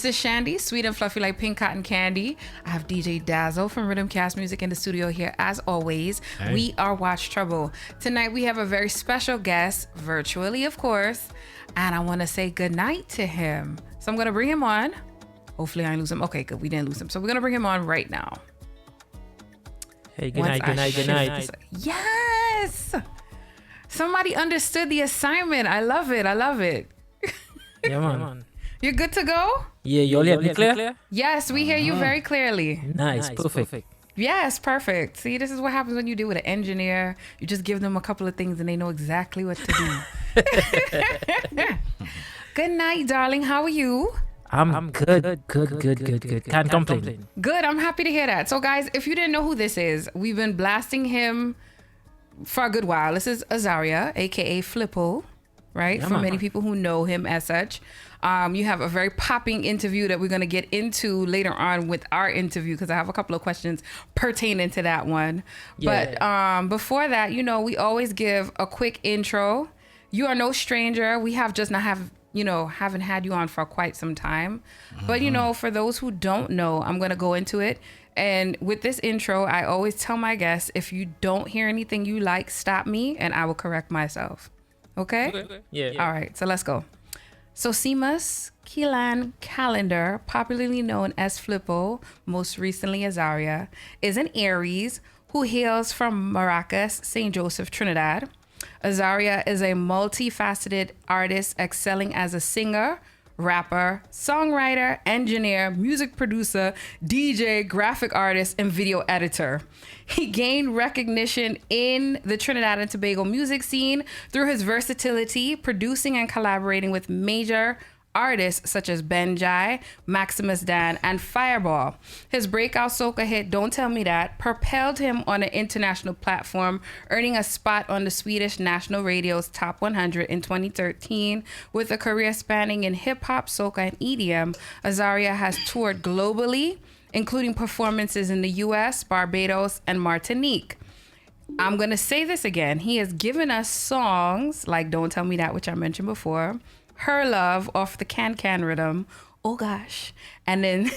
This is Shandy, sweet and fluffy like pink cotton candy. I have DJ Dazzle from Rhythm Cast Music in the studio here. As always, we are Watch Trouble. Tonight we have a very special guest, virtually of course, and I want to say good night to him. So I'm going to bring him on. Hopefully I didn't lose him. Okay, good. We didn't lose him. So we're going to bring him on right now. Hey, good night. Yes! Somebody understood the assignment. I love it. Yeah, man. You're good to go? Yeah, you all hear me clear? Yes, we hear you very clearly. Nice, perfect. Yes, perfect. See, this is what happens when you do with an engineer. You just give them a couple of things and they know exactly what to do. Good night, darling. How are you? I'm good. Can't complain. Good. I'm happy to hear that. So, guys, if you didn't know who this is, we've been blasting him for a good while. This is Azaryah, aka Flippo, right? For many people who know him as such. You have a very popping interview that we're going to get into later on with our interview because I have a couple of questions pertaining to that one. Yeah. But before that, you know, we always give a quick intro. You are no stranger. We have just not haven't had you on for quite some time. But, you know, for those who don't know, I'm going to go into it. And with this intro, I always tell my guests, if you don't hear anything you like, stop me and I will correct myself. Okay? Yeah. All right. So let's go. So Seamus Keelan Calendar, popularly known as Flippo, most recently Azaryah, is an Aries who hails from Maracas, St. Joseph, Trinidad. Azaryah is a multifaceted artist excelling as a singer, rapper, songwriter, engineer, music producer, DJ, graphic artist, and video editor. He gained recognition in the Trinidad and Tobago music scene through his versatility, producing and collaborating with major artists such as Benjai, Maximus Dan, and Fireball. His breakout soca hit Don't Tell Me That propelled him on an international platform, earning a spot on the Swedish National Radio's Top 100 in 2013. With a career spanning in hip-hop, soca, and EDM, Azaryah has toured globally, including performances in the US, Barbados, and Martinique. I'm going to say this again. He has given us songs like Don't Tell Me That, which I mentioned before, Her Love off the Can Can Rhythm, oh gosh, and then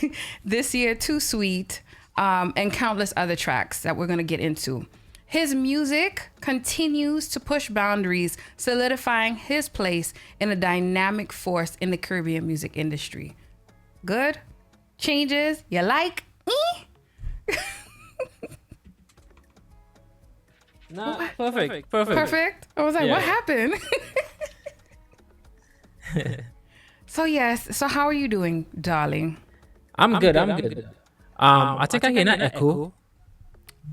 this year Too Sweet, and countless other tracks that we're going to get into. His music continues to push boundaries, solidifying his place in a dynamic force in the Caribbean music industry. Good? Changes? You like? Nah, perfect. I was like, what happened? So how are you doing, darling? I'm good. I think I hear an echo.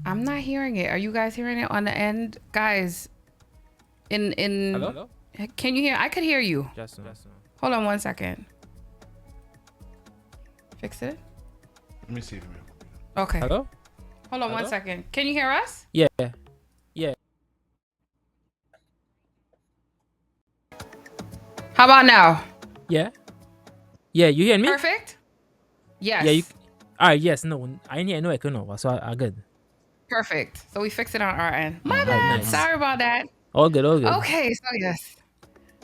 I'm not hearing it. Are you guys hearing it on the end? Guys, Hello? Can you hear? I could hear you. Just Hold on one second. Fix it? Let me see if Okay. Hello? Hold on 1 second. Can you hear us? Yeah. How about now? Yeah, you hear me? Perfect? Yes. Yeah, alright, yes, no, I didn't hear no echo, no, so I good. Perfect. So we fixed it on our end. My bad. Nice. Sorry about that. All good. Okay, so yes.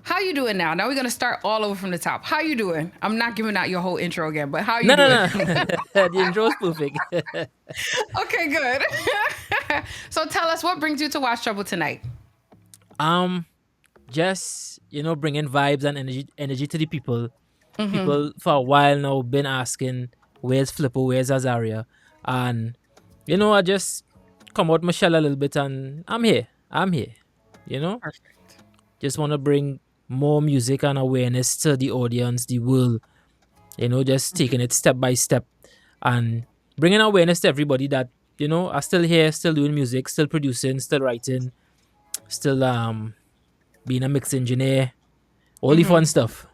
How you doing now? Now we're gonna start all over from the top. How you doing? I'm not giving out your whole intro again, but how you doing? No. The intro is perfect. Okay, good. So tell us, what brings you to Watch Trouble tonight? Just, bringing vibes and energy to the people. People for a while now been asking, where's Flippo, where's Azaryah? And, I just come out my shell a little bit and I'm here. Perfect. Just want to bring more music and awareness to the audience, the world. Just taking it step by step and bringing awareness to everybody that, are still here, still doing music, still producing, still writing, still being a mix engineer, all the fun stuff,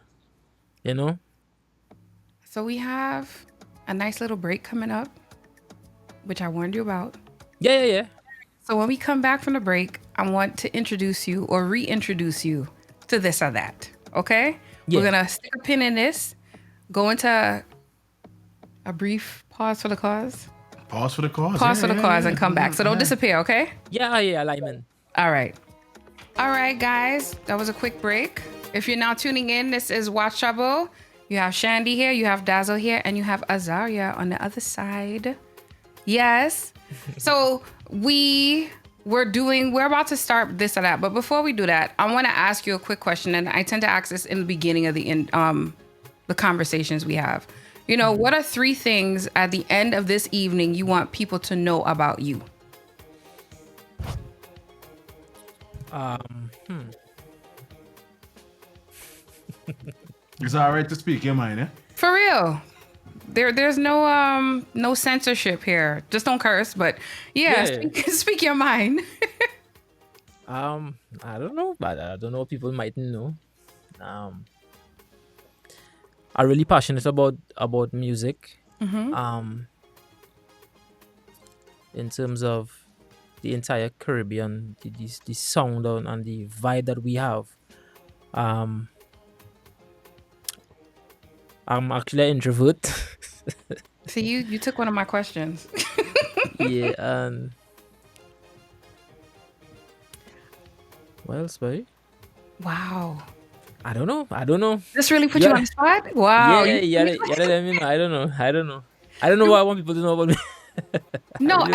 So we have a nice little break coming up, which I warned you about. Yeah. So when we come back from the break, I want to introduce you or reintroduce you to this or that. Okay? Yeah. We're going to stick a pin in this, go into a brief pause for the cause. Pause for the cause. Pause for the cause and come back. So don't disappear, okay? Yeah, alignment. All right, guys. That was a quick break. If you're now tuning in, this is Watch Chubble. You have Shandy here, you have Dazzle here, and you have Azaryah on the other side. Yes. So we're about to start this or that. But before we do that, I want to ask you a quick question. And I tend to ask this in the beginning of the conversations we have. You know, what are 3 things at the end of this evening you want people to know about you? It's all right to speak your mind, eh? For real. There's no censorship here. Just don't curse, but yeah. Speak your mind. I don't know, but I don't know. People mightn't know. I'm really passionate about music. In terms of the entire Caribbean, the sound and the vibe that we have. I'm actually an introvert. So you took one of my questions. Yeah, and what else, boy? Wow. I don't know. This really put you on the spot? Wow. Yeah. Let me know. I don't know. I don't know what I want people to know about me. No,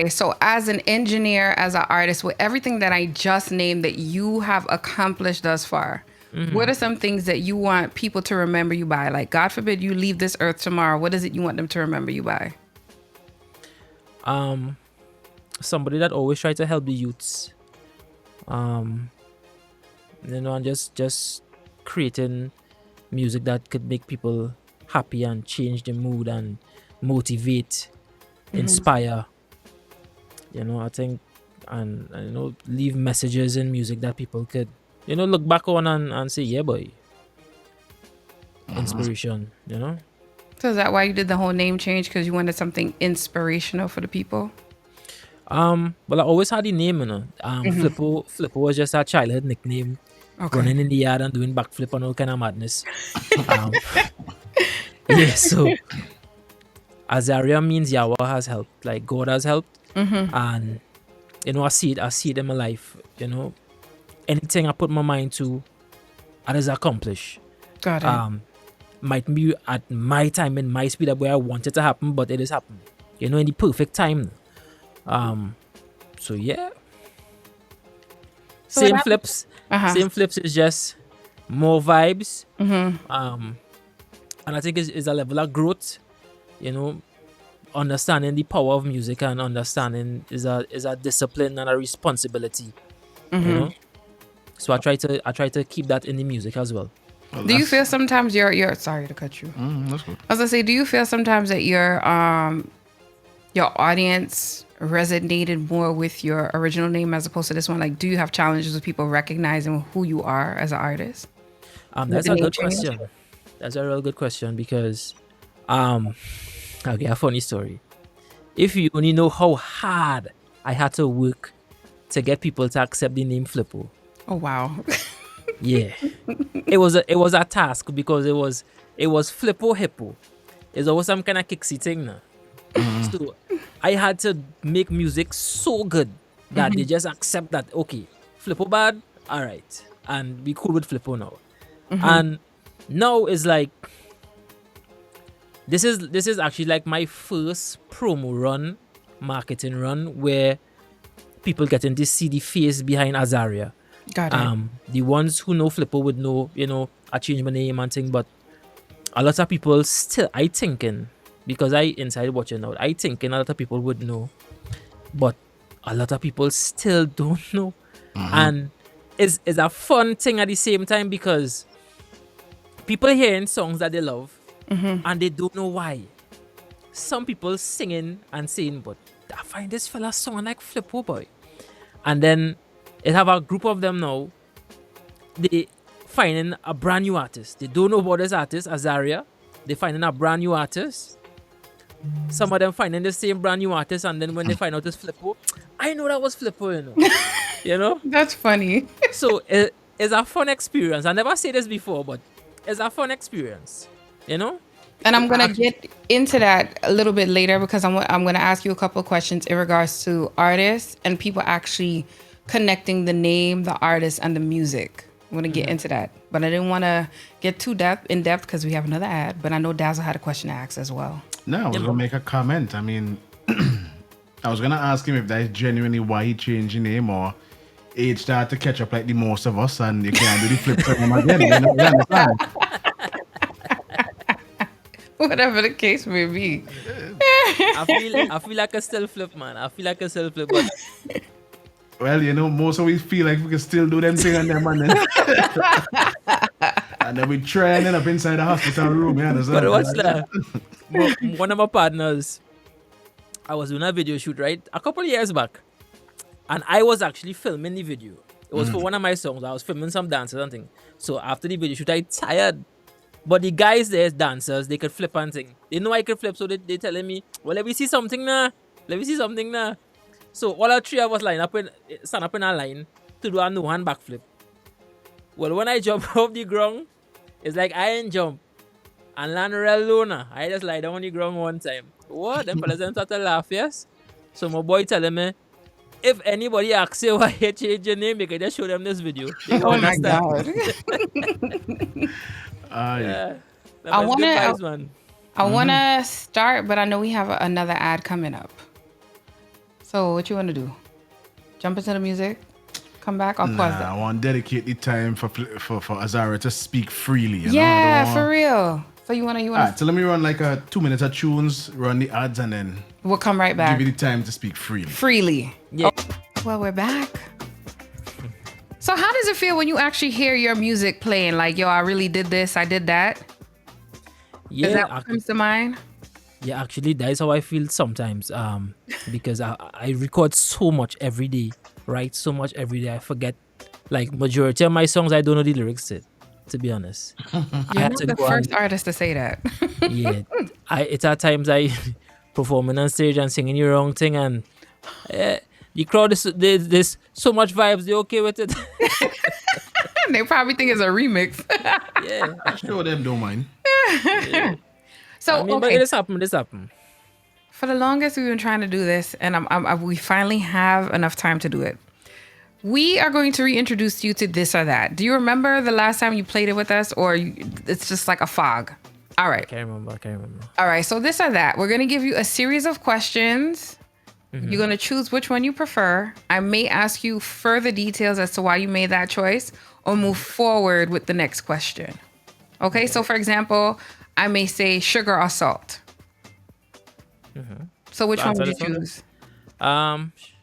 so as an engineer, as an artist, with everything that I just named that you have accomplished thus far, what are some things that you want people to remember you by? Like, God forbid you leave this earth tomorrow. What is it you want them to remember you by? Somebody that always try to help the youths. And just creating music that could make people happy and change the mood and motivate, inspire. I think, and leave messages in music that people could, look back on and say, yeah, boy. Inspiration, So is that why you did the whole name change? Because you wanted something inspirational for the people? Well, I always had the name, Flippo was just a childhood nickname. Okay. Running in the yard and doing backflip and all kind of madness. Yeah, so Azaryah means Yahweh has helped, like God has helped. And I see it in my life. Anything I put my mind to, I just accomplish. Got it. Might be at my time and my speed up where I want it to happen, but it is happening. In the perfect time. So yeah. So Same flips. Same flips is just more vibes. And I think it's a level of growth. Understanding the power of music and understanding is a discipline and a responsibility. So I try to keep that in the music as well. Do you feel sometimes you're sorry to cut you? That's good. I was gonna say, do you feel sometimes that your audience resonated more with your original name as opposed to this one? Like, do you have challenges with people recognizing who you are as an artist? That's a good question. That's a real good question because, okay, a funny story. If you only know how hard I had to work to get people to accept the name Flippo. Oh wow. Yeah, it was a task because it was Flippo Hippo. It's always some kind of kicksy thing now. So I had to make music so good that they just accept that, okay, Flippo bad, all right, and be cool with Flippo now. And now it's like this is actually like my first promo run, marketing run, where people getting to see the face behind Azaryah. Got it. The ones who know Flippo would know, I changed my name and thing, but a lot of people still, I thinking, because I inside watching now, I thinking a lot of people would know, but a lot of people still don't know. And it's a fun thing at the same time because people hearing songs that they love and they don't know why. Some people singing and saying, but I find this fella song like Flippo boy. And then it have a group of them now. They finding a brand new artist. They don't know about this artist, Azaryah. They finding a brand new artist. Some of them finding the same brand new artist, and then when they find out it's Flippo, I know that was Flippo, That's funny. So it's a fun experience. I never said this before, but it's a fun experience, And I'm gonna get into that a little bit later because I'm gonna ask you a couple of questions in regards to artists and people actually connecting the name, the artist, and the music. I'm going to get into that. But I didn't want to get too in depth because we have another ad. But I know Dazzle had a question to ask as well. No, I was gonna make a comment. I mean, I was gonna ask him if that is genuinely why he changed his name, or age started to catch up like the most of us, and you can't do the flip for him again. You understand? Whatever the case may be. I feel like a still flip, man. I feel like a still flip, but Well, you know, most of we feel like we can still do them thing on them, and then and then we try and end up inside the hospital room. You understand? but what's that? One of my partners, I was doing a video shoot, right? A couple of years back. And I was actually filming the video. It was for one of my songs. I was filming some dances and things. So after the video shoot, I tired. But the guys there, dancers, they could flip and thing. They know I could flip, so they telling me, well, let me see something now. Let me see something now. So all our three of us stand up in a line to do a no-hand backflip. Well, when I jump off the ground, it's like I ain't jump. And land real low now. I just lie down on the ground one time. What? Them fellas them start to laugh, yes? So my boy telling me, if anybody asks you why you change your name, you can just show them this video. They Oh my understand. God. Yeah. I wanna- man. I want to start, but I know we have another ad coming up. So what you want to do? Jump into the music? Come back? I'll pause that. I want to dedicate the time for Azaryah to speak freely. You know? I Yeah, don't for want... real. So you want to... Alright, so let me run like a 2 minutes of tunes, run the ads, and then We'll come right back. give you the time to speak freely. Freely. Yeah. Well, we're back. So how does it feel when you actually hear your music playing? Like, yo, I really did this, I did that. Is that what comes to mind? Yeah, actually, that is how I feel sometimes. Because I record so much every day, write so much every day. I forget, like, majority of my songs, I don't know the lyrics to be honest. You're not the first artist to say that. Yeah, it's at times I performing on stage and singing the wrong thing, and the crowd there's so much vibes. They okay with it. They probably think it's a remix. Yeah. I'm sure them don't mind. Yeah. So I mean, but okay. this happened. For the longest, we've been trying to do this, and we finally have enough time to do it. We are going to reintroduce you to This or That. Do you remember the last time you played it with us, or it's just like a fog? All right. I can't remember. All right. So This or That. We're going to give you a series of questions. You're going to choose which one you prefer. I may ask you further details as to why you made that choice, or move forward with the next question. Okay. So for example, I may say sugar or salt. So which one would you choose?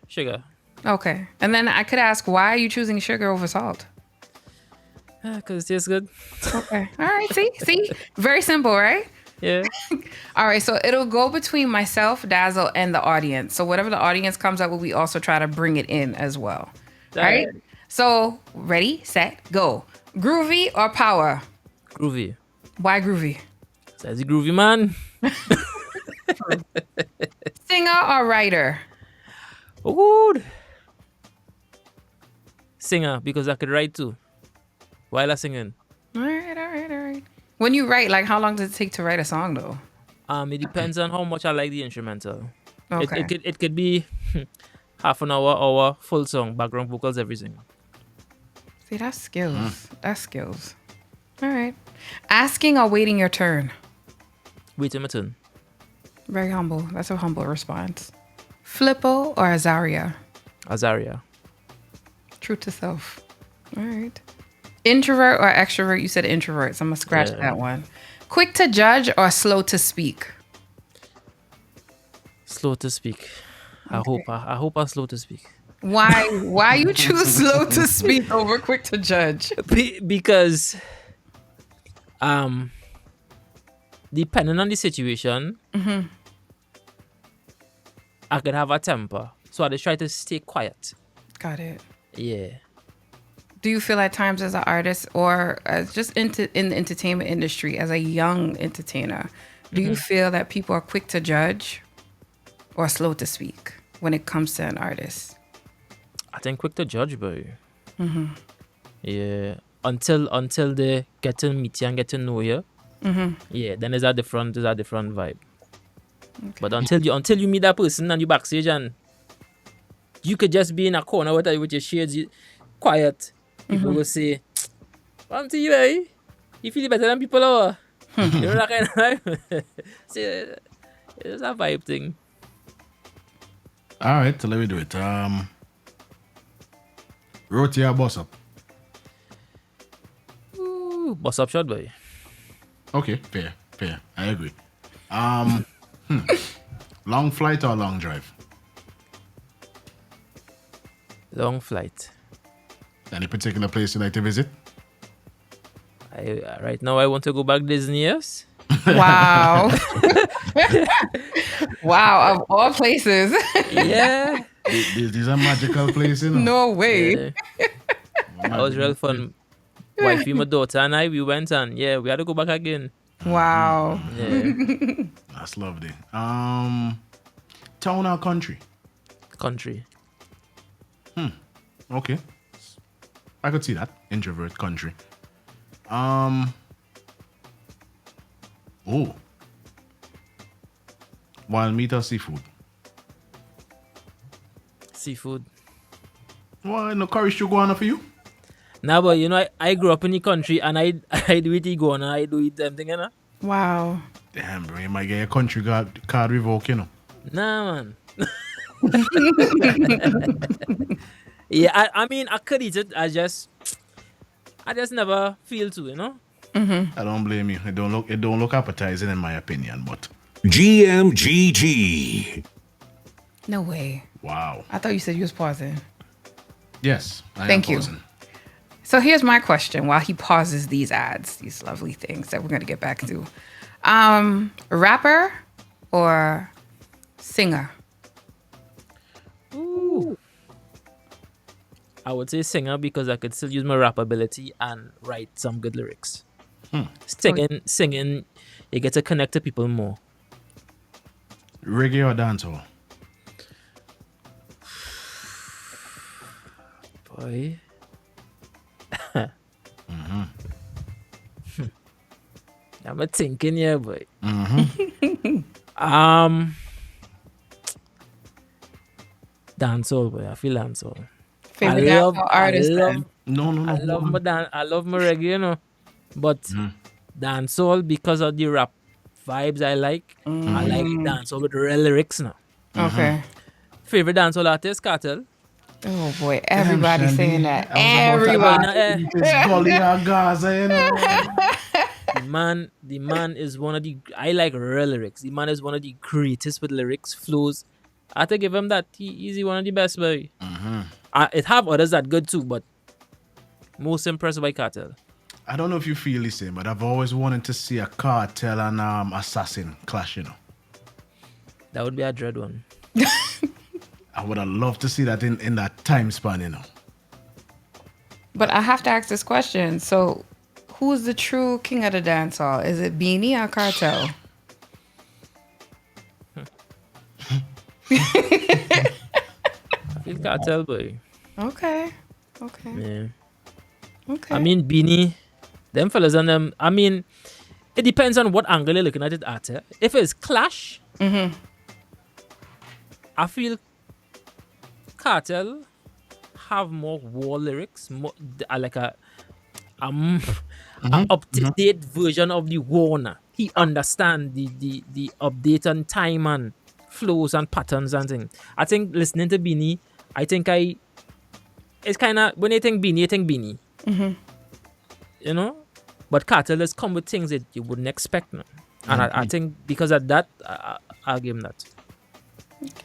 Sugar. Okay. And then I could ask, why are you choosing sugar over salt? Because it tastes good. Okay. All right. See? Very simple, right? Yeah. All right. So it'll go between myself, Dazzle, and the audience. So whatever the audience comes up with, we also try to bring it in as well. All right. So ready, set, go. Groovy or power? Groovy. Why groovy? That's groovy, man. Singer or writer? Ooh. Singer, because I could write too while I singing. All right. When you write, like, how long does it take to write a song, though? It depends on how much I like the instrumental. Okay. It could be half an hour, full song, background vocals, everything. See, that's skills. That's skills. All right. Asking or waiting your turn? Waiting my turn. Very humble. That's a humble response. Flippo or Azaryah? Azaryah. True to self. All right. Introvert or extrovert? You said introvert, so I'm going to scratch that one. Quick to judge or slow to speak? Slow to speak. Okay. I hope I'm slow to speak. Why you choose slow to speak over quick to judge? Because depending on the situation, I could have a temper. So I just try to stay quiet. Got it. Yeah. Do you feel at times as an artist or as just in the entertainment industry, as a young entertainer, do you feel that people are quick to judge or slow to speak when it comes to an artist? I think quick to judge, boy. Yeah. Until they get to meet you and get to know you. Yeah, then there's a different vibe. Okay. But until you meet that person and you backstage and you could just be in a corner with your shades quiet, people will say, One to you, eh? You feel better than people, or? You know that kind of vibe? See, it's a vibe thing. All right, so let me do it. Roti or boss up? Ooh, boss up shot, boy. Okay, fair. I agree. Long flight or long drive? Long flight. Any particular place you like to visit? Right now, I want to go back Disney, yes? Wow. Wow, of all places. Yeah. These are magical places, you know. No way. Yeah. That was real fun. Wifey, my daughter, and I, we went, and yeah, we had to go back again. Wow. Yeah. That's lovely. Town or country? Country. Okay. I could see that. Introvert country. Oh. Wild meat or seafood? Seafood. Why no curry should go on for you? Nah, but you know, I grew up in the country, and I do eat iguana, I do eat them thing, you know? Wow. Damn, bro, you might get your country card revoked, you know. Nah, man. Yeah, I mean, I could eat it. I just never feel to, you know? I don't blame you. It don't look appetizing in my opinion, but GMGT. No way. wow. I thought you said you was pausing. Yes. I am Thank you. pausing. So here's my question while he pauses these ads, these lovely things that we're going to get back to. Rapper or singer? Ooh. I would say singer because I could still use my rap ability and write some good lyrics. Singing, you get to connect to people more. Reggae or dancehall? Boy. I'm thinking here, boy. Dancehall, boy. I feel dancehall. Favorite dancehall artist? then? No. I love my reggae, you know. But dancehall, because of the rap vibes I like, I like dancehall with real lyrics now. Okay. Favorite dancehall artist, Cartel. Oh boy, everybody's Shandy. saying that. I was about to Everybody. eat this gully or Gaza, you know. The man is one of the. I like real lyrics. The man is one of the greatest with lyrics, flows. I have to give him that. He's one of the best, boy. It have others that good too, but most impressed by Cartel. I don't know if you feel the same, but I've always wanted to see a cartel and assassin clash, you know. That would be a dread one. I would have loved to see that in that time span, you know. But I have to ask this question. So, who's the true king of the dance hall? Is it Beanie or Cartel? I feel Cartel, boy. Okay. Yeah. Okay. I mean, Beanie, them fellas and them. I mean, it depends on what angle you're looking at it at. Eh? If it's clash, I feel Cartel have more war lyrics, more like a up-to-date version of the war. Now. He understand the update and time and flows and patterns and things. I think listening to Beanie, it's kind of, when you think Beanie, you think Beanie. You know? But Cartel has come with things that you wouldn't expect. No? And I think because of that, I'll give him that.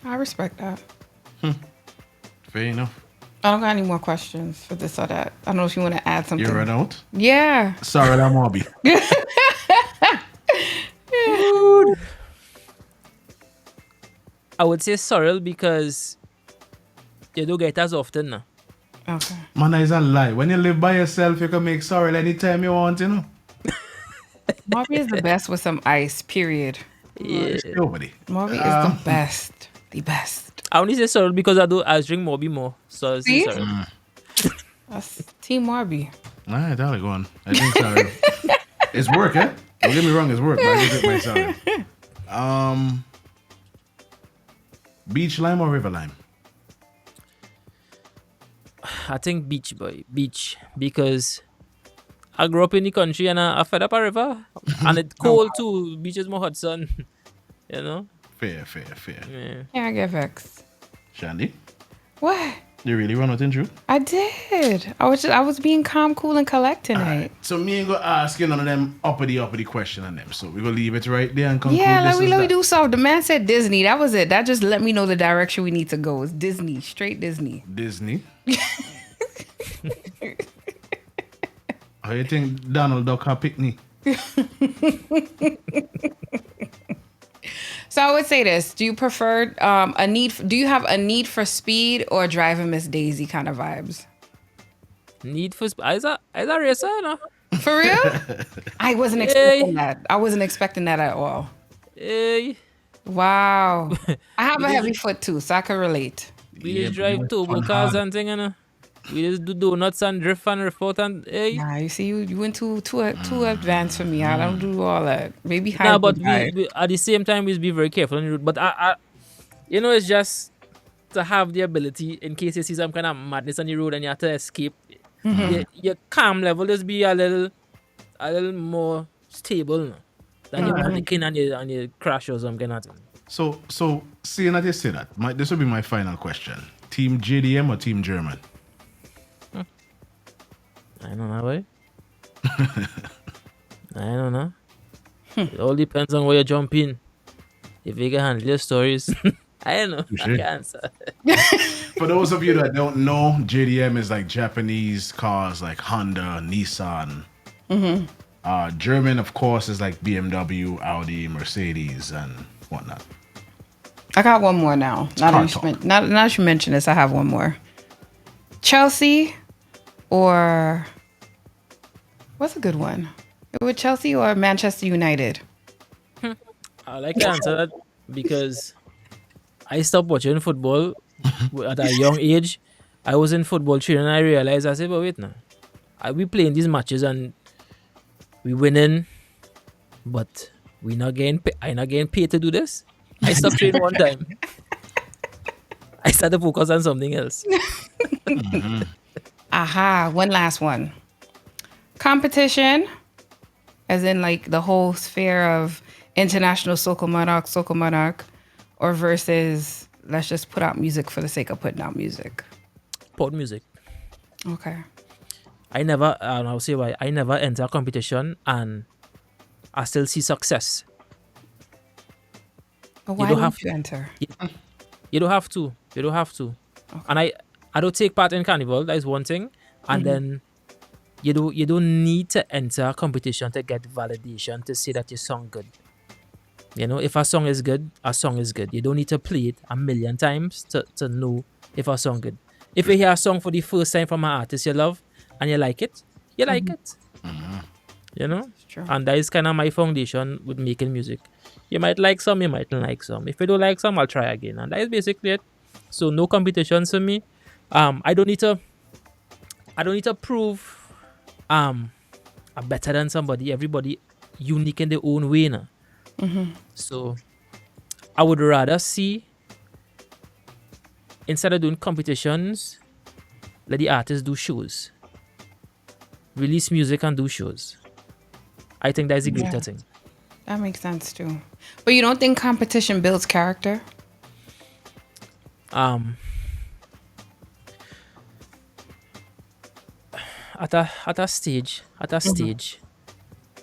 I respect that. Fair enough. I don't got any more questions for this or that. I don't know if you want to add something. You run out? Yeah. Sorry, that Mobby. I would say Sorrel because you don't get it as often now. Okay. Man, that is a lie. When you live by yourself, you can make sorrel anytime you want, you know. Morby is the best with some ice, period. Yeah. Nobody. Morby is the best. The best. I only say Sorrel because I drink Moby more. So I say See? Sorrel. That's Team Morby. All right, that'll go on. I think sorrel. It's work, eh? Don't get me wrong, it's work, but I just drink my sorrel. Beach lime or river lime? I think beach, boy. Beach. Because I grew up in the country and I fed up a river. And it's cold too. Beaches more hot sun. You know? Fair. Yeah. Yeah, I get vexed. Shandy, What? you really want nothing true? I did. I was being calm, cool, and collect tonight. Alright, so me ain't gonna ask you none of them uppity question on them. So we gonna leave it right there and conclude Yeah, this let is me that. do so. The man said Disney. That was it. That just let me know the direction we need to go. It's Disney, straight Disney. Disney. How you think Donald Duck have picked me? So I would say this: do you prefer do you have a Need for Speed or Driving Miss Daisy kind of vibes? Need for speed. Is that racer, no? For real? I wasn't expecting that. I wasn't expecting that at all. Hey, Wow. I have a heavy foot too, so I can relate. we just drive turbo cars and thing, you know? We just do donuts and drift and report and hey. Nah, you see, you went too advanced for me. I don't do all that. Maybe hybrid. Nah, but we at the same time we be very careful on the road. But I you know, it's just to have the ability in case you see some kind of madness on the road and you have to escape. Your calm level just be a little more stable, no? Than you panicking and you crash or something kind of thing. So seeing that you say that, this will be my final question. Team JDM or Team German? I don't know, boy. I don't know. It all depends on where you jump in. If you can handle your stories, I don't know. I can't answer. For those of you that don't know, JDM is like Japanese cars like Honda, Nissan. German, of course, is like BMW, Audi, Mercedes, and whatnot. I got one more now. Now that you mention this, I have one more. Chelsea or what's a good one? With Chelsea or Manchester United? I like to answer that because I stopped watching football at a young age. I was in football training and I realized, I said, but wait now. We playing these matches and we winning, but I not getting paid to do this. I stopped training one time. I started to focus on something else. Aha, one last one. Competition, as in like the whole sphere of international Soca Monarch, or versus let's just put out music for the sake of putting out music. Pop music. Okay. I'll say why. I never enter a competition and I still see success. But why don't you enter? You don't have to. Okay. And I don't take part in carnival. That is one thing. And then you don't need to enter a competition to get validation to say that your song good. You know, if a song is good, a song is good. You don't need to play it a million times to know if a song good. If you hear a song for the first time from an artist you love and you like it, you like it. You know? True. And that is kind of my foundation with making music. You might like some, you might not like some. If you don't like some, I'll try again. And that is basically it. So no competitions for me. I don't need to prove I'm better than somebody. Everybody unique in their own way now. So I would rather see, instead of doing competitions, let the artists do shows. Release music and do shows. I think that is a greater thing. That makes sense too. But you don't think competition builds character? At a stage,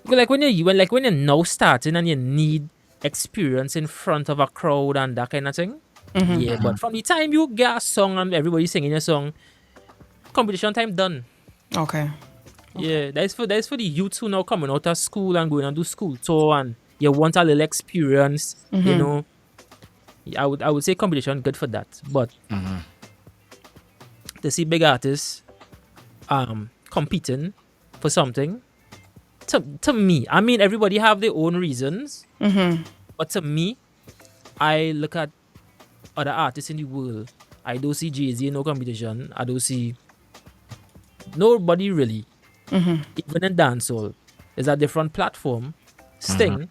like when you're now starting and you need experience in front of a crowd and that kind of thing. Yeah, but from the time you get a song and everybody singing your song, competition time done. Okay. Yeah, that's for the youths who now coming out of school and going and do school tour and you want a little experience, you know. I would say competition good for that. But to see big artists competing for something, to me, I mean everybody have their own reasons. But to me, I look at other artists in the world. I don't see Jay-Z in no competition. I don't see nobody really. Even in dancehall, it's a different platform, Sting,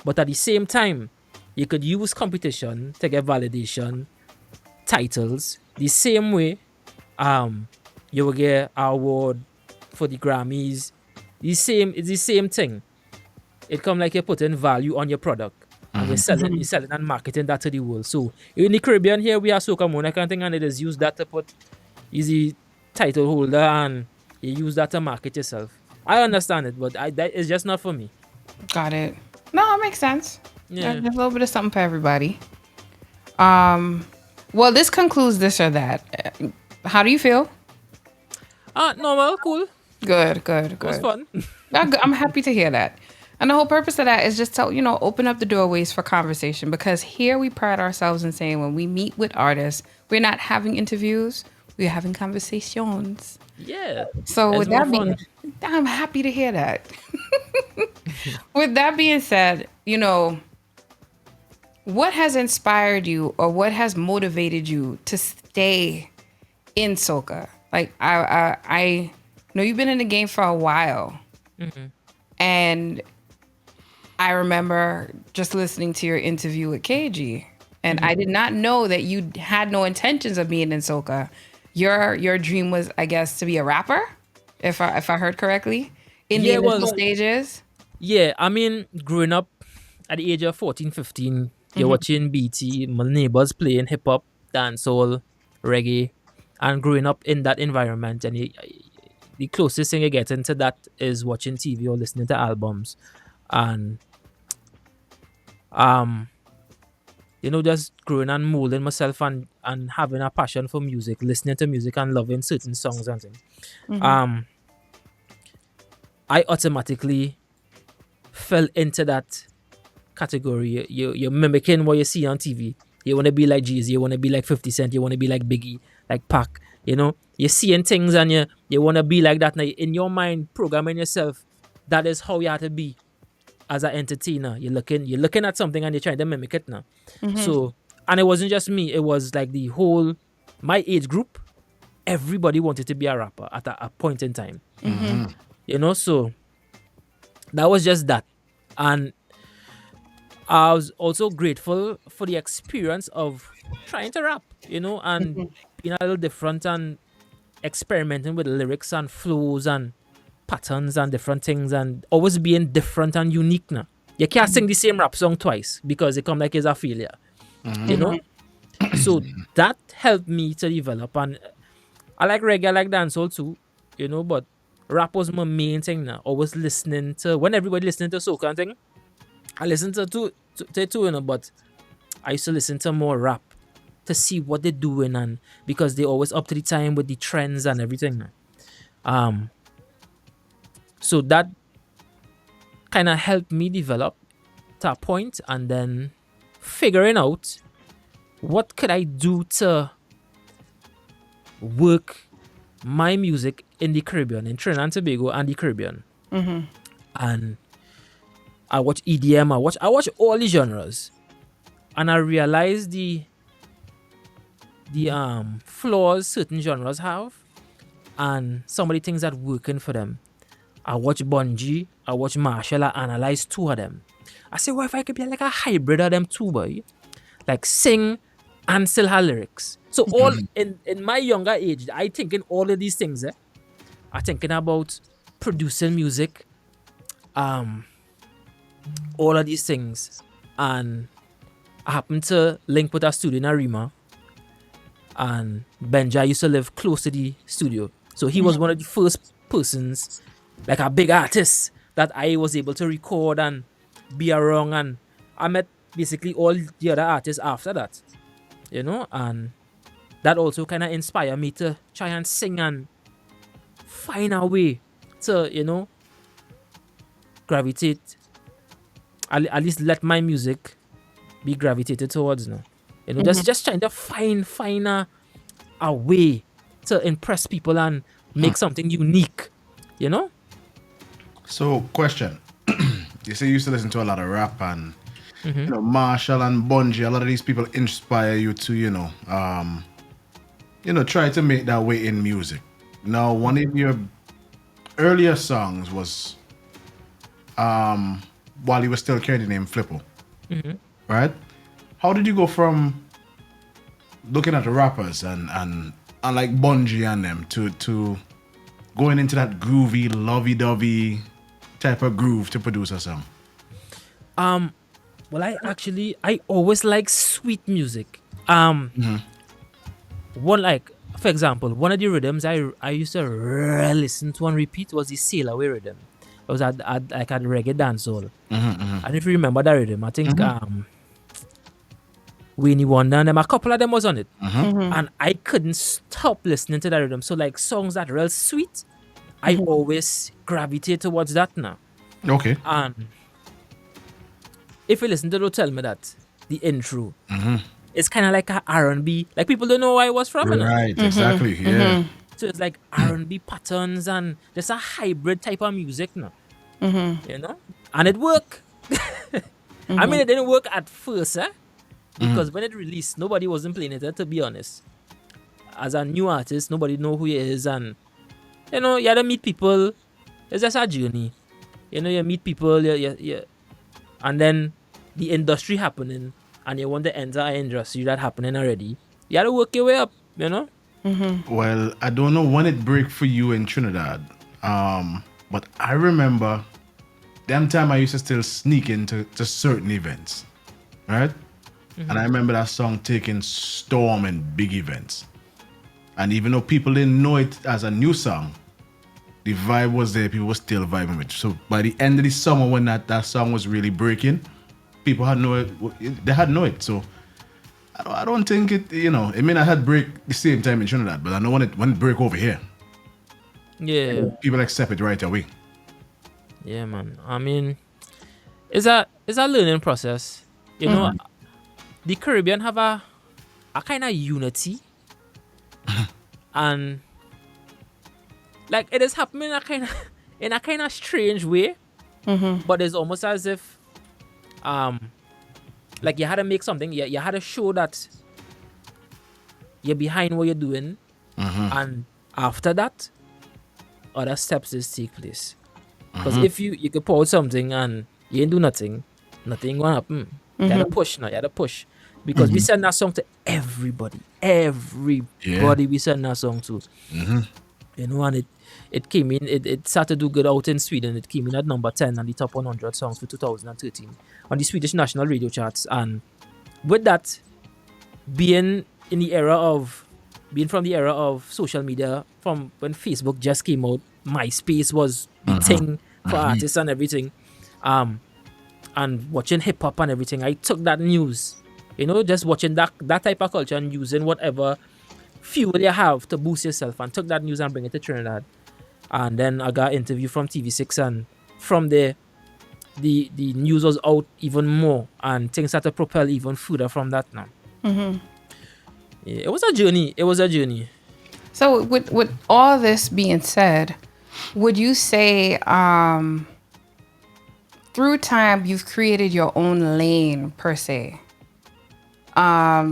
but at the same time, you could use competition to get validation, titles, the same way you will get an award for the Grammys It's the same thing. It come like you're putting value on your product and you're selling and marketing that to the world. So in the Caribbean here we have Soca Moon, I can't think, and it is use that to put easy title holder and you use that to market yourself. I understand it, but that is just not for me. Got it. No, it makes sense. Yeah. There's a little bit of something for everybody. Well, this concludes this or that. How do you feel? Normal, cool. Good. It was fun. I'm happy to hear that. And the whole purpose of that is just to, open up the doorways for conversation, because here we pride ourselves in saying when we meet with artists, we're not having interviews, we're having conversations. Yeah. So with that being, I'm happy to hear that. With that being said, what has inspired you or what has motivated you to stay in soca? Like I know you've been in the game for a while, and I remember just listening to your interview with KG, and I did not know that you had no intentions of being in soca. Your dream was, I guess, to be a rapper, if I heard correctly, in the initial stages. Yeah, I mean, growing up at the age of 14, 15, you're watching BT, my neighbors playing hip hop, dancehall, reggae, and growing up in that environment, and the closest thing you get into that is watching TV or listening to albums, and just growing and molding myself and having a passion for music, listening to music and loving certain songs and things. I automatically fell into that category. You're mimicking what you see on TV. You want to be like Jeezy, you want to be like 50 Cent, you want to be like Biggie, like Pac. You're seeing things and you want to be like that. Now, in your mind, programming yourself, that is how you have to be as an entertainer. You're looking at something and you're trying to mimic it now. So, and it wasn't just me, it was like my age group, everybody wanted to be a rapper at a point in time. So that was just that. And I was also grateful for the experience of trying to rap, and being a little different and experimenting with lyrics and flows and patterns and different things, and always being different and unique now. You can't sing the same rap song twice because it come like it's a failure. So that helped me to develop, and I like reggae, I like dancehall too, but rap was my main thing now. Always listening to, when everybody listening to soca and thing, I listened to too, but I used to listen to more rap to see what they're doing, and because they're always up to the time with the trends and everything. So that kind of helped me develop to a point, and then figuring out what could I do to work my music in the Caribbean, in Trinidad and Tobago and the Caribbean. And I watch EDM, I watch all the genres, and I realized the flaws certain genres have and some of the things that working for them. I watch Bungie, I watch Marshall, I analyze two of them. I say, what if I could be like a hybrid of them two, boy? Like sing and still have lyrics. So all in my younger age, I thinking all of these things. I thinking about producing music, all of these things. And I happened to link with a studio in Arima. And Benja used to live close to the studio. So he was one of the first persons, like a big artist, that I was able to record and be around. And I met basically all the other artists after that, and that also kind of inspired me to try and sing and find a way to, gravitate, at least let my music be gravitated towards now. Just trying to find a way to impress people and make something unique, So, question. You say you used to listen to a lot of rap and, Marshall and Bungie, a lot of these people inspire you to, try to make that way in music. Now, one of your earlier songs was while you were still carrying the name Flippo, right? How did you go from looking at the rappers and like Bungie and them to going into that groovy, lovey-dovey type of groove to produce a song? Well, I always like sweet music. One, like, for example, one of the rhythms I used to listen to on repeat was the Sail Away rhythm. It was at reggae dancehall. And if you remember that rhythm, I think Winnie Wonder and them, a couple of them was on it. And I couldn't stop listening to that rhythm. So like songs that are real sweet, I always gravitate towards that now. Okay. And if you listen to Don't Tell Me That, the intro, it's kind of like a R&B. Like people don't know where I was from. Right, exactly. Yeah. So it's like R&B patterns and just a hybrid type of music now. You know? And it worked. I mean, it didn't work at first, because when it released, nobody wasn't playing it, to be honest. As a new artist, nobody know who he is, and you know, you had to meet people. It's just a journey. You know, you meet people, and then the industry happening, and you want to enter an industry that happening already. You had to work your way up, you know? Well, I don't know when it break for you in Trinidad, but I remember them time I used to still sneak into certain events, right? And I remember that song taking storm in big events. And even though people didn't know it as a new song, the vibe was there, people were still vibing with it. So by the end of the summer, when that song was really breaking, people had know it, they had know it. So I don't think it, you know, it may not have break the same time in Trinidad, but I know when it break over here, people accept it right away. Yeah, man. I mean, it's a learning process. You know, the Caribbean have a kind of unity, and like it is happening in a kind of strange way. But it's almost as if like you had to make something, you had to show that you're behind what you're doing, and after that, other steps just take place. Because if you could pour out something and you ain't do nothing gonna happen. You had to push now, you had to push. Because we send that song to everybody. We send that song to. You know, and it came in, it started to do good out in Sweden. It came in at number 10 on the top 100 songs for 2013 on the Swedish national radio charts. And with that, being from the era of social media, from when Facebook just came out, MySpace was the thing for artists and everything. And watching hip hop and everything, I took that news, you know, just watching that type of culture and using whatever fuel you have to boost yourself, and took that news and bring it to Trinidad. And then I got an interview from TV6, and from there, the news was out even more, and things started to propel even further from that now. Yeah, it was a journey. So with all this being said, would you say through time you've created your own lane per se?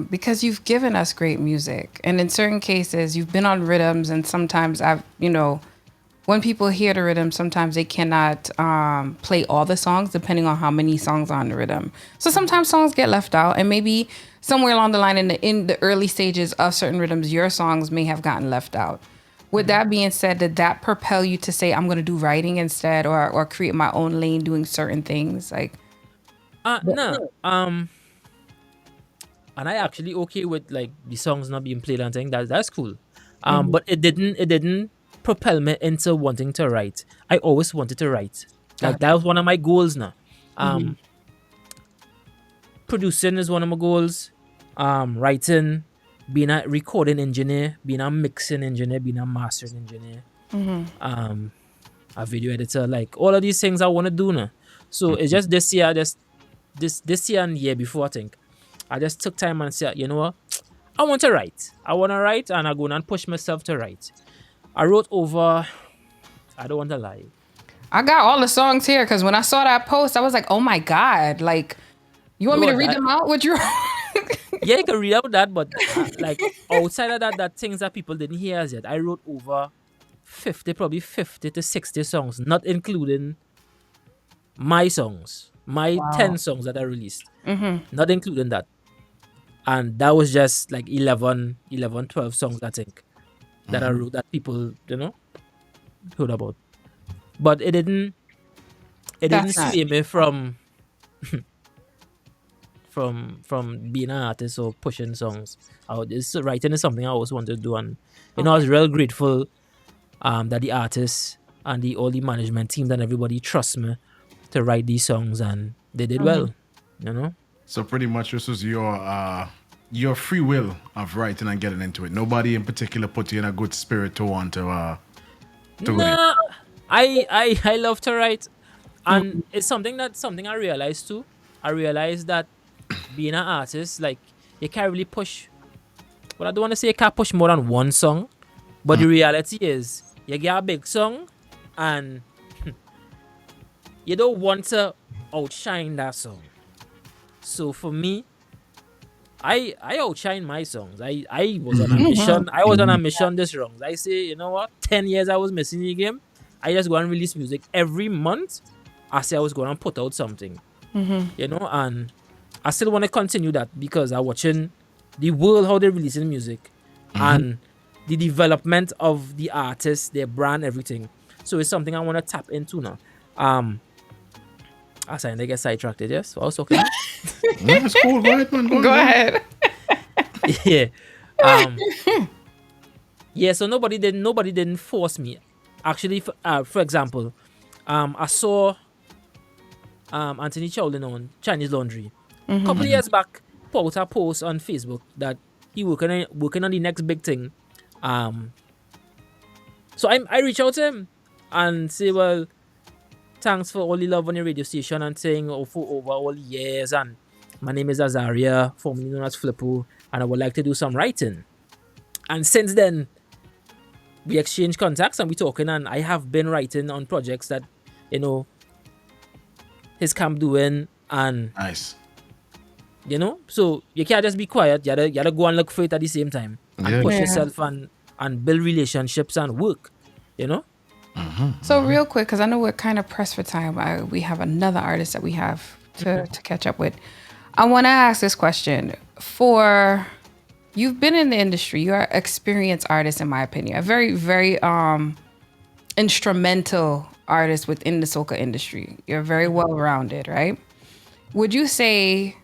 Because you've given us great music, and in certain cases you've been on rhythms, and sometimes when people hear the rhythm, sometimes they cannot play all the songs depending on how many songs are on the rhythm. So sometimes songs get left out, and maybe somewhere along the line in the early stages of certain rhythms, your songs may have gotten left out. With that being said, did that propel you to say, I'm going to do writing instead, or create my own lane doing certain things? Like, no. And I actually okay with like the songs not being played and things. That's cool. But it didn't propel me into wanting to write. I always wanted to write. Like that was one of my goals now. Producing is one of my goals. Writing, being a recording engineer, being a mixing engineer, being a mastering engineer, a video editor, like all of these things I want to do now. So it's just this year, this year and year before, I think I just took time and said, you know what, I want to write, and I'm going to push myself to write. I wrote over, I don't want to lie, I got all the songs here because when I saw that post, I was like, oh my God, like, you want me to read them out? What you? Yeah, you can read out that, but like outside of that things that people didn't hear as yet, I wrote over 50 to 60 songs, not including my songs, my 10 songs that I released, not including that. And that was just like 11, 12 songs, I think, that I wrote that people, you know, heard about. But it didn't That's not. sway me from being an artist or pushing songs out. Writing is something I always wanted to do, and I was real grateful that the artists and all the management teams and everybody trust me to write these songs, and they did well. So pretty much this was your free will of writing and getting into it. Nobody in particular put you in a good spirit to want to go in. Nah, I love to write, and it's something I realized too. I realized that being an artist, like, you can't really push. Well, I don't want to say you can't push more than one song, but the reality is you get a big song, and you don't want to outshine that song. So for me, I outshine my songs. I was on a mission. I was on a mission this wrong. I say, you know what? 10 years I was missing the game. I just go and release music every month. I say I was going to put out something. And I still want to continue that because I'm watching the world, how they're releasing music and the development of the artists, their brand, everything. So it's something I want to tap into now. I said I get sidetracked, yes? So I was talking. Yeah, it's cool. Go ahead, man. Go ahead. Yeah. Yeah, so nobody didn't force me. Actually, for example, I saw Anthony Chubble on Chinese Laundry. A couple of years back, put out a post on Facebook that he working on the next big thing. So I reach out to him and say, well, thanks for all the love on your radio station and saying for over all the years. And my name is Azaryah, formerly known as Flippo, and I would like to do some writing. And since then, we exchange contacts and we talking, and I have been writing on projects that, his camp doing, and Nice. So you can't just be quiet. You gotta go and look for it at the same time and push yourself and build relationships and work. So real quick, because I know we're kind of pressed for time. We have another artist that we have to catch up with. I want to ask this question. You've been in the industry. You're an experienced artist, in my opinion. A very, very instrumental artist within the soca industry. You're very well-rounded, right? Would you say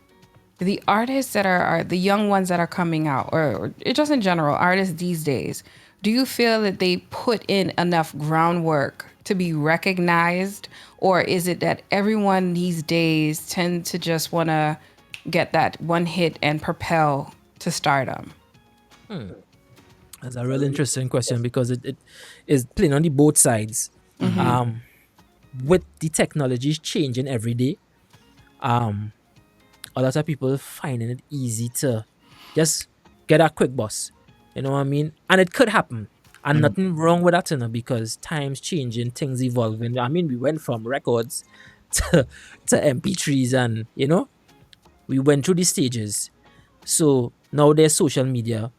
the artists that are the young ones that are coming out, or just in general, artists these days, do you feel that they put in enough groundwork to be recognized? Or is it that everyone these days tend to just want to get that one hit and propel to stardom? That's a real interesting question because it is playing on the both sides. With the technology changing every day, a lot of people finding it easy to just get a quick bus. You know what I mean? And it could happen. And nothing wrong with that, because times changing, things evolving. I mean, we went from records to MP3s, and, we went through the stages. So now there's social media.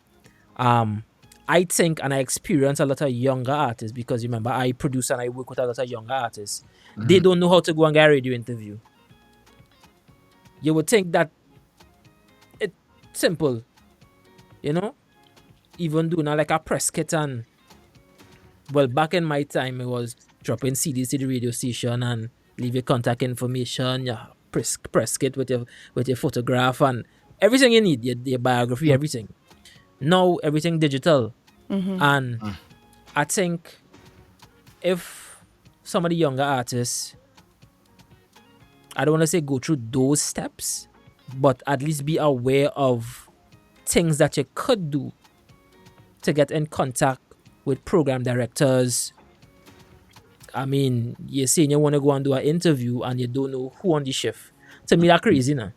I think, and I experience a lot of younger artists, because remember, I produce and I work with a lot of younger artists. They don't know how to go and get a radio interview. You would think that it's simple, even doing like a press kit, and well, back in my time, it was dropping CDs to the radio station and leave your contact information, your press kit with your photograph and everything you need, your biography, everything. Now everything digital, and I think if some of the younger artists, I don't want to say go through those steps, but at least be aware of things that you could do to get in contact with program directors. I mean, you're saying you want to go and do an interview and you don't know who on the shift. To me, that's crazy now.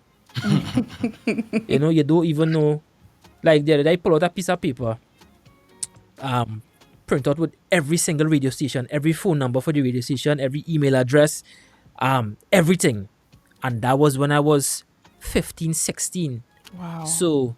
You don't even know. Like the other day, I pull out a piece of paper, print out with every single radio station, every phone number for the radio station, every email address, everything. And that was when I was 15, 16. Wow. So,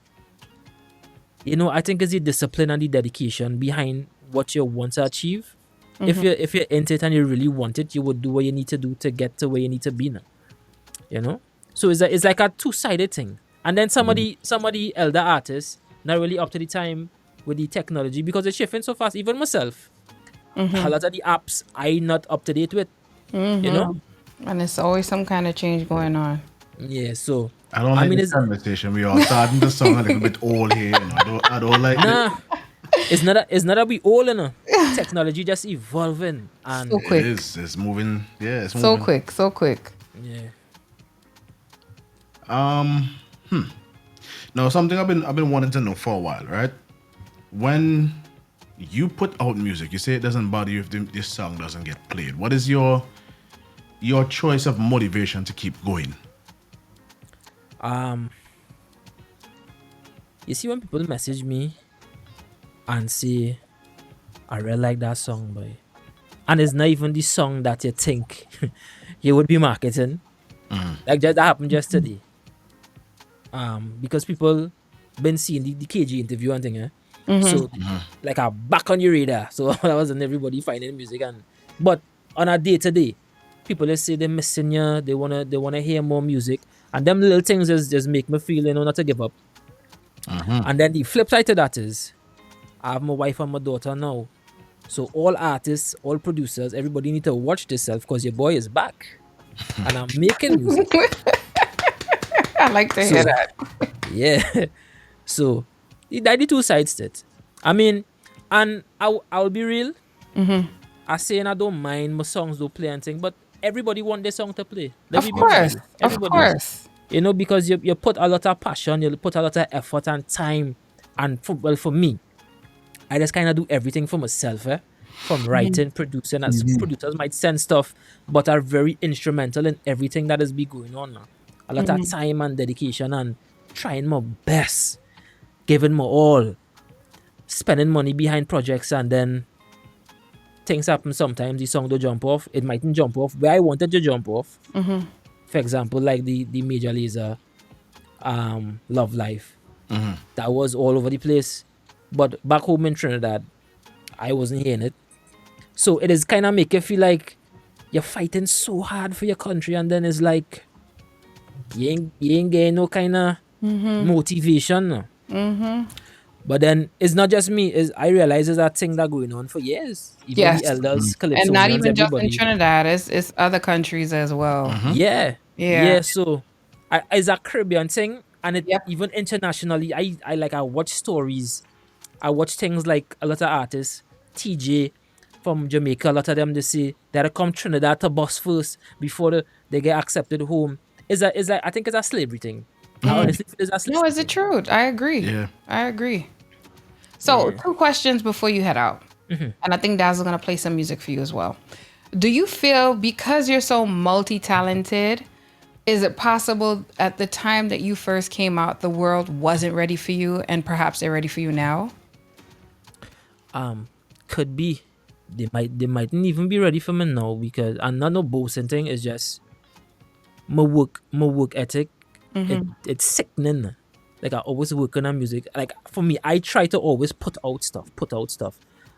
I think it's the discipline and the dedication behind what you want to achieve. If you're into it and you really want it, you would do what you need to do to get to where you need to be now. So it's like a two-sided thing. And then some of the elder artists not really up to the time with the technology because it's shifting so fast. Even myself, A lot of the apps I not up to date with. You know? And it's always some kind of change going on. Yeah, so I don't I like mean this conversation. We are starting to sound a little bit old here. You know? I don't like it. nah, it's not that we all, you know. Technology just evolving and So quick. It is. It's moving. Yeah, it's So moving. quick. So quick. yeah. Now, something I've been wanting to know for a while, right? When you put out music, you say it doesn't bother you if this song doesn't get played. What is your choice of motivation to keep going? You see when people message me and say, I really like that song, boy. And it's not even the song that you think you would be marketing. Like that happened just today. Because people been seeing the KG interview and thing, so like a back on your radar. So that wasn't everybody finding music but on a day to day, people just say they're missing you, they wanna hear more music. And them little things just make me feel, not to give up. And then the flip side to that is I have my wife and my daughter now. So all artists, all producers, everybody need to watch themselves because your boy is back. And I'm making music. I like to hear that. Yeah. So the two sides to it. I mean, and I'll be real. I saying I don't mind my songs don't play and thing, but everybody want their song to play. Let me be real. Of course. Because you put a lot of passion, you put a lot of effort and time. And for me, I just kind of do everything for myself, from writing, producing. As producers might send stuff, but are very instrumental in everything that is be going on now. A lot of time and dedication and trying my best, giving my all, spending money behind projects, and then things happen sometimes. The song don't jump off. It mightn't jump off where I wanted to jump off. For example, like the Major Lazer Love Life. That was all over the place. But back home in Trinidad, I wasn't hearing it. So it is kind of make you feel like you're fighting so hard for your country, and then it's like you ain't getting no kind of motivation. But then it's not just me. I realize it's that thing that going on for years. Even the elders, And not Calypsonians, even just in everybody. Trinidad, it's other countries as well. Yeah. So it's a Caribbean thing, and even internationally. I watch stories. I watch things like a lot of artists, TJ from Jamaica. A lot of them they say they had to come Trinidad to bus first before they get accepted home. I think it's a slavery thing. I honestly feel it's a slavery. No, it's the truth. I agree. Yeah. I agree. So 2 questions before you head out. And I think Dazzle's going to play some music for you as well. Do you feel because you're so multi-talented, is it possible at the time that you first came out, the world wasn't ready for you and perhaps they're ready for you now? Could be. They mightn't even be ready for me now because I'm not no boasting thing. It's just my work ethic. It's sickening. Like I always work on music. Like for me, I try to always put out stuff.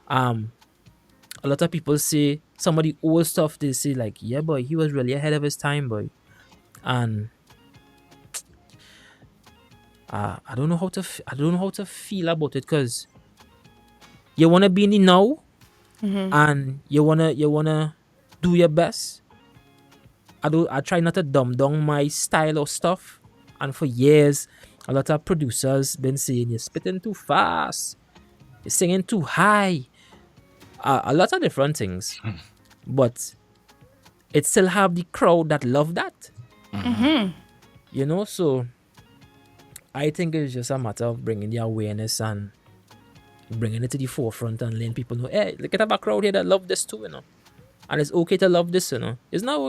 A lot of people say some of the old stuff. They say like, yeah, boy, he was really ahead of his time, boy. And I don't know how to feel about it because you wanna be in the now, and you wanna do your best. I try not to dumb down my style of stuff, and for years, a lot of producers been saying you're spitting too fast, you're singing too high, a lot of different things, but it still have the crowd that love that. So I think it's just a matter of bringing the awareness and bringing it to the forefront and letting people know, hey, look at a crowd here that love this too, and it's okay to love this, it's not,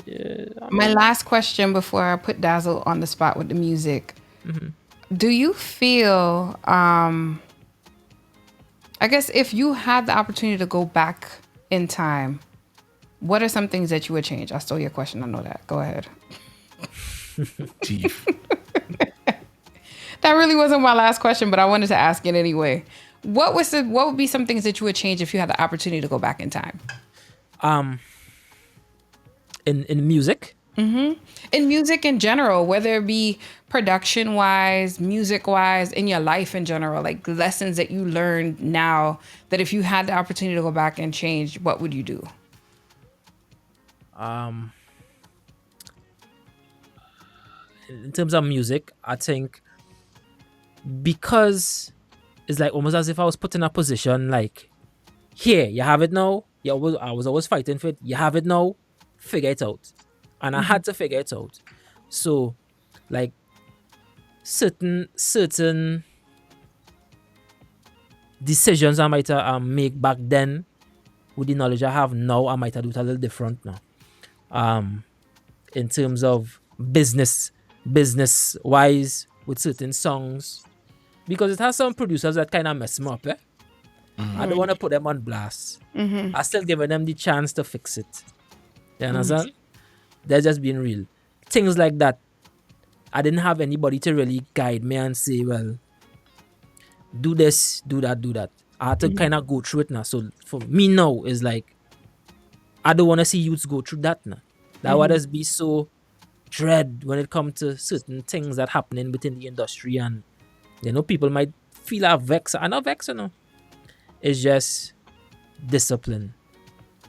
Yeah, My last question before I put Dazzle on the spot with the music. Do you feel, I guess if you had the opportunity to go back in time, what are some things that you would change? I stole your question. I know that. Go ahead. Teeth. That really wasn't my last question, but I wanted to ask it anyway. What would be some things that you would change if you had the opportunity to go back in time? In music? In music in general, whether it be production wise, music wise, in your life in general, like lessons that you learned now that if you had the opportunity to go back and change, what would you do? In terms of music, I think because it's like almost as if I was put in a position like, here, you have it now. I was always fighting for it. You have it now. Figure it out. And I had to figure it out. So, like, certain decisions I might make back then with the knowledge I have now, I might have do it a little different now. In terms of business wise with certain songs, because it has some producers that kind of mess them up. I don't want to put them on blast. I still giving them the chance to fix it. You understand? They're just being real. Things like that. I didn't have anybody to really guide me and say, well, do this, do that, do that. I had to kind of go through it now. So for me now, is like, I don't want to see youths go through that now. That would just be so dread when it comes to certain things that happening within the industry, and people might feel a vex. I'm not vexed, It's just discipline,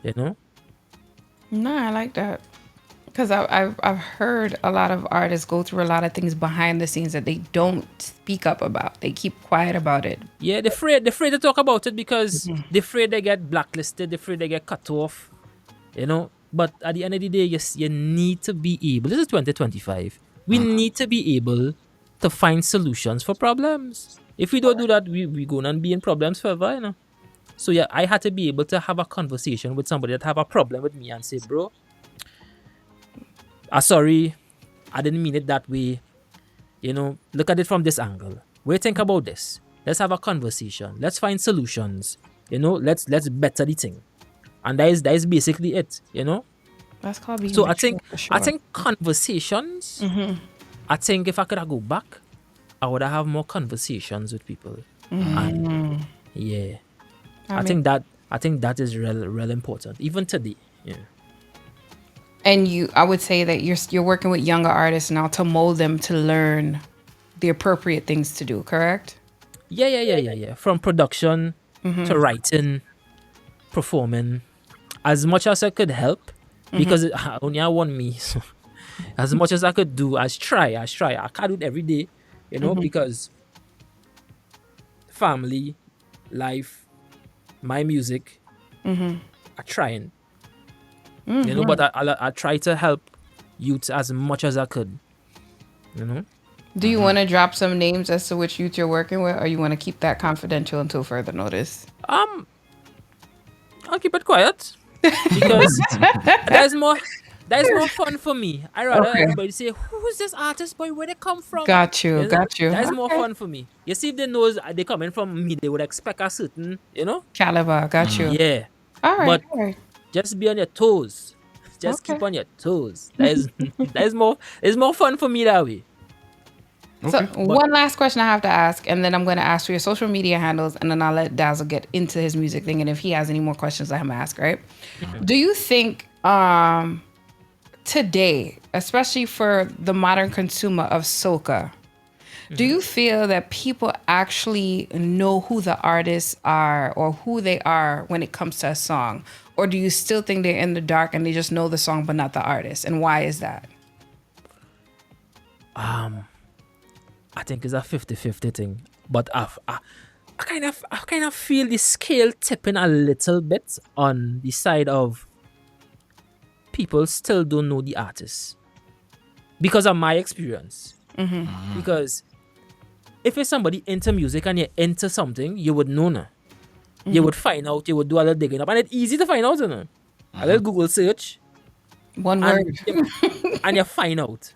No, I like that. Because I've heard a lot of artists go through a lot of things behind the scenes that they don't speak up about. They keep quiet about it. Yeah, they're afraid to talk about it because they're afraid they get blacklisted, they're afraid they get cut off, But at the end of the day, you need to be able, this is 2025, we need to be able to find solutions for problems. If we don't do that, we're going to be in problems forever, So yeah, I had to be able to have a conversation with somebody that have a problem with me and say, bro, sorry, I didn't mean it that way. Look at it from this angle. What do you think about this? Let's have a conversation. Let's find solutions. Let's better the thing. And that is basically it. That's called being so mature, for sure. I think conversations. I think if I could go back, I would have more conversations with people. And yeah, I think that is real important even today. Yeah. And I would say that you're working with younger artists now to mold them to learn the appropriate things to do, correct? Yeah. From production to writing, performing, as much as I could help, because it only I want me. So as much as I could do, I try. I can't do it every day, because family, life, my music, I trying. But I try to help youths as much as I could. Do you want to drop some names as to which youth you're working with, or you want to keep that confidential until further notice? I'll keep it quiet because there's more fun for me. I rather everybody say, who's this artist boy, where they come from? Got you. That's more fun for me. You see, if they know they coming from me, they would expect a certain, caliber. Got you. Yeah. All right. Just be on your toes. Just keep on your toes. It's more fun for me that way. So one last question I have to ask, and then I'm going to ask for your social media handles, and then I'll let Dazzle get into his music thing, and if he has any more questions, let him ask, right? Do you think today, especially for the modern consumer of soca, do you feel that people actually know who the artists are or who they are when it comes to a song? Or do you still think they're in the dark and they just know the song but not the artist? And why is that? I think it's a 50-50 thing. But I kind of feel the scale tipping a little bit on the side of people still don't know the artist. Because of my experience. Because if it's somebody into music and you're into something, you would know now. You would find out, you would do a little digging up. And it's easy to find out, A little Google search. One word. And you find out.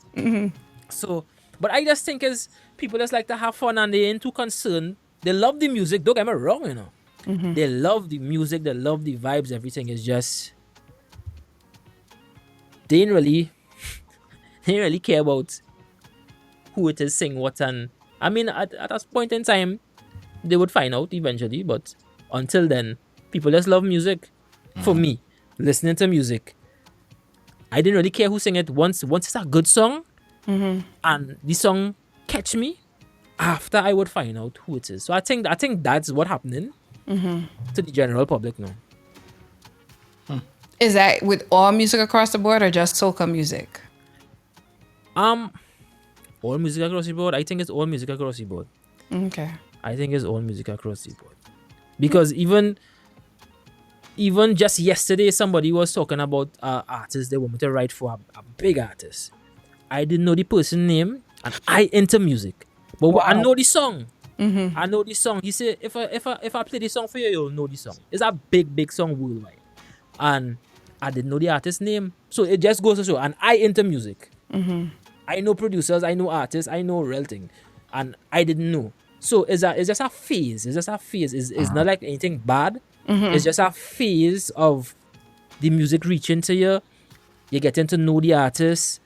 So, but I just think as people just like to have fun and they ain't too concerned. They love the music, don't get me wrong, They love the music, they love the vibes, everything is just... They ain't really care about who it is sing what, and I mean at a point in time they would find out eventually, but until then people just love music. For me, listening to music, I didn't really care who sang it. Once it's a good song, and the song catch me, after I would find out who it is. So I think that's what happening to the general public now. Is that with all music across the board or just soca music? All music across the board. I think it's all music across the board. Okay. I think it's all music across the board. Because even just yesterday, somebody was talking about artists they want me to write for a big artist. I didn't know the person's name, and I enter music, but I know the song. I know the song. He said, if I play the song for you, you'll know the song. It's a big song worldwide, and I didn't know the artist's name, so it just goes to show. And I enter music. I know producers, I know artists, I know real thing, and I didn't know. So it's just a phase. It's just a phase. It's not like anything bad. It's just a phase of the music reaching to you. You're getting to know the artist,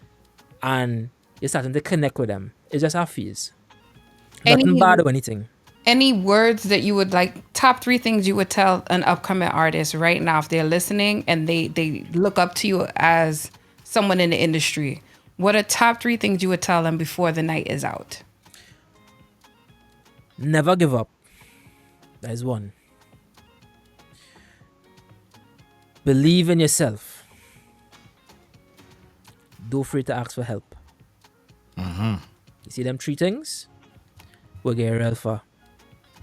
and you're starting to connect with them. It's just a phase. Nothing bad or anything. Any words that you would like, top 3 things you would tell an upcoming artist right now if they're listening and they look up to you as someone in the industry? What are top 3 things you would tell them before the night is out? Never give up. That is one. Believe in yourself. Don't afraid to ask for help. You see them 3 things? We'll get real far.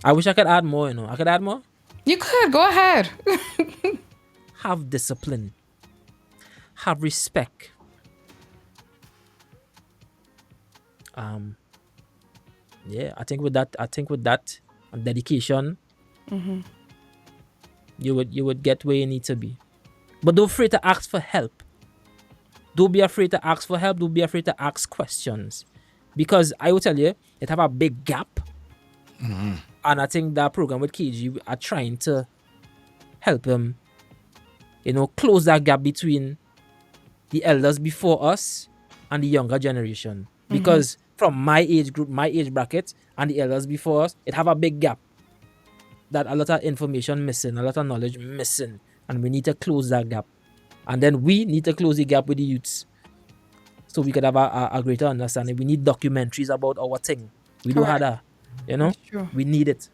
I wish I could add more, I could add more. You could. Go ahead. Have discipline. Have respect. Yeah, I think with that and dedication, you would get where you need to be. But don't afraid to ask for help. Don't be afraid to ask for help. Don't be afraid to ask questions. Because I will tell you, it have a big gap. And I think that program with KG are trying to help him, close that gap between the elders before us and the younger generation. Because from my age group, my age bracket, and the elders before us, it have a big gap. That a lot of information missing, a lot of knowledge missing. And we need to close that gap. And then we need to close the gap with the youths. So we could have a greater understanding. We need documentaries about our thing. We don't have that. That's true. We need it.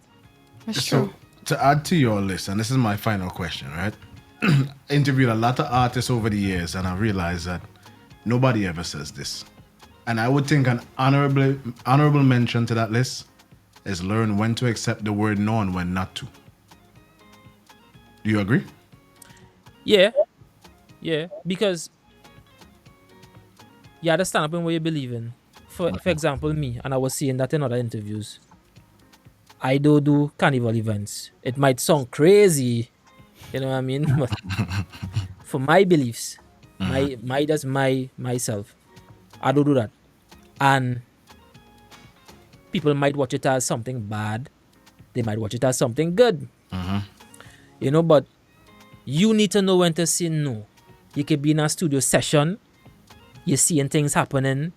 That's true. To add to your list, and this is my final question, right? I interviewed a lot of artists over the years, and I realized that nobody ever says this. And I would think an honorable mention to that list is learn when to accept the word no and when not to. Do you agree? Yeah, because you have to stand up in what you believe in. For example, me, and I was saying that in other interviews, I don't do carnival events. It might sound crazy, you know what I mean? But for my beliefs, myself, I don't do that. And people might watch it as something bad. They might watch it as something good. But you need to know when to say no. You could be in a studio session. You're seeing things happening.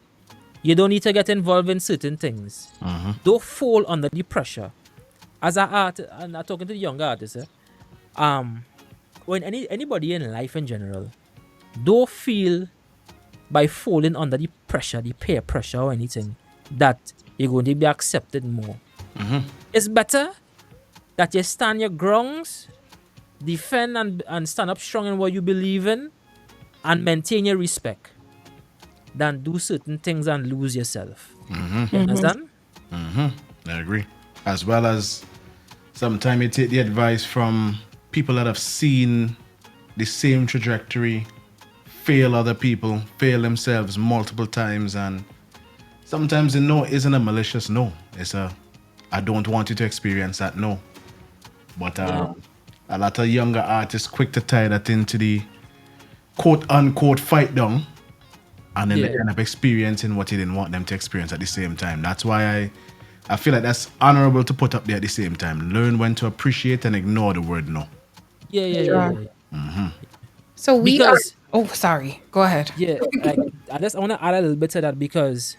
You don't need to get involved in certain things. Don't fall under the pressure. As an artist, and I'm talking to the younger artists, when anybody in life in general, don't feel by falling under the pressure, the peer pressure or anything, that you're going to be accepted more. It's better that you stand your grounds, defend and stand up strong in what you believe in, and maintain your respect, than do certain things and lose yourself. You understand? I agree. As well as sometimes you take the advice from people that have seen the same trajectory, fail other people, fail themselves multiple times, and sometimes the no isn't a malicious no. It's a, I don't want you to experience that no. But a lot of younger artists quick to tie that into the quote-unquote fight down, and then they end up experiencing what you didn't want them to experience at the same time. That's why I feel like that's honorable to put up there at the same time. Learn when to appreciate and ignore the word no. Yeah. So Because- Oh, sorry. Go ahead. Yeah, like, I want to add a little bit to that, because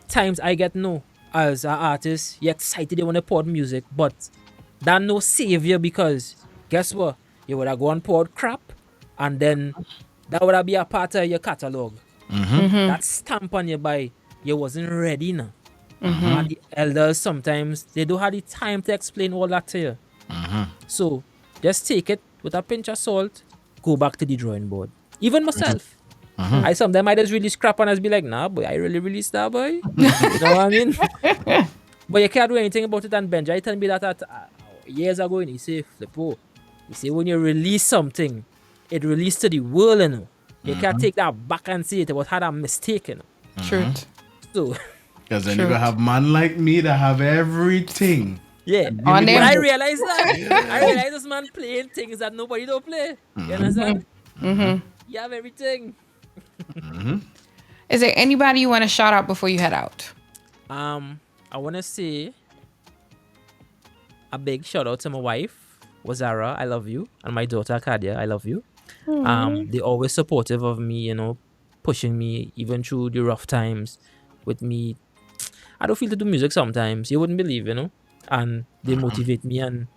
times I get no as an artist, you're excited, you want to pod music, but that no save you, because guess what? You would have gone pod crap, and then that would have been a part of your catalog. Mm-hmm. That stamp on your by you wasn't ready now. And the elders sometimes they don't have the time to explain all that to you. So just take it with a pinch of salt, go back to the drawing board. Even myself. I sometimes I just really scrap and I just be like, nah boy, I really released that boy. You know what I mean? But you can't do anything about it. And Benji told me that years ago and he say, Flippo, he say when you release something, it released to the world, you know. You can't take that back and say it was had a mistake, you know. Truth. So Because then you gonna have man like me that have everything. yeah. On But them. I realized that. I realized this man playing things that nobody don't play. You understand? You have everything. Is there anybody you want to shout out before you head out? I wanna say a big shout out to my wife, Azaryah, I love you, and my daughter Kadia, I love you. They're always supportive of me, you know, pushing me even through the rough times with me. I don't feel to do music sometimes, you wouldn't believe, you know. And they motivate me, and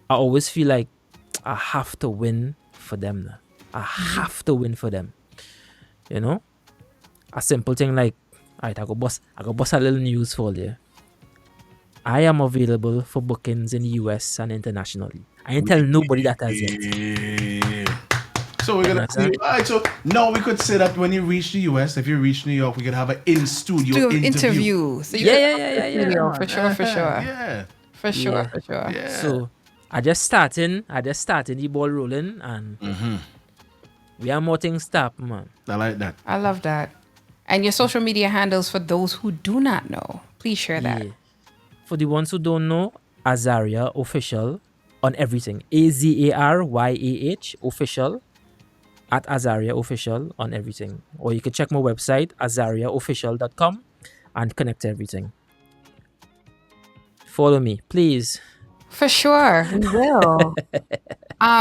I always feel like I have to win for them now. I have to win for them. You know? A simple thing like, alright, I go bust a little news for you. I am available for bookings in the US and internationally. I ain't tell nobody that as yet. Yeah. So we're gonna see. Alright, so now we could say that when you reach the US, if you reach New York, we could have an in-studio interview. So Yeah. For sure. Yeah. For sure. Yeah. So I just starting the ball rolling, and we have more things to happen, man. I like that. I love that. And your social media handles for those who do not know. Please share that. Yeah. For the ones who don't know, Azaryah official on everything. AZARYAH official at Azaryah official on everything. Or you can check my website, azaryahofficial.com, and connect to everything. Follow me, please. For sure. We will.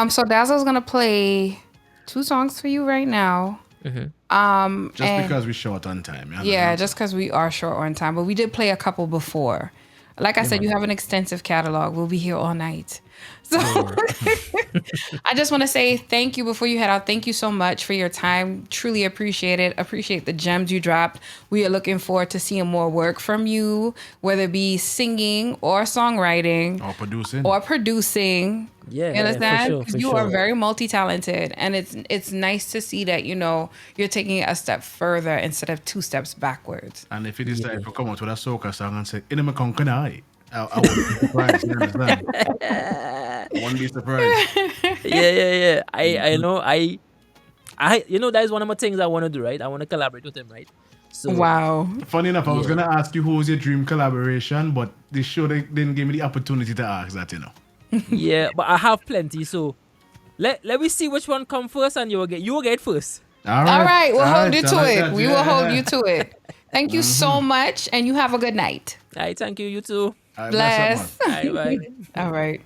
So Dazzle's gonna play 2 songs for you right now. Just because we're short on time. Yeah, just because we are short on time. But we did play a couple before. Like I said, you have an extensive catalog. We'll be here all night. So I just want to say thank you before you head out. Thank you so much for your time. Truly appreciate it. Appreciate the gems you dropped. We are looking forward to seeing more work from you, whether it be singing or songwriting or producing. Yeah, You understand? for You sure. are very multi-talented, and it's nice to see that, you know, you're taking it a step further instead of 2 steps backwards. And if you decide to come out with a soca song and say, "In my conquer," I won't be surprised. You understand? I won't be surprised. Yeah. I know. I you know, that is one of my things I want to do, right? I want to collaborate with him, right? So Wow. Funny enough, I was gonna ask you who was your dream collaboration, but this show didn't give me the opportunity to ask that. You know. yeah, but I have plenty. So let me see which one come first, and you will get first. All right. We'll hold you to it. That. We will hold you to it. Thank you so much, and you have a good night. All right, thank you. You too. All right, Bless. Bye bye. All right.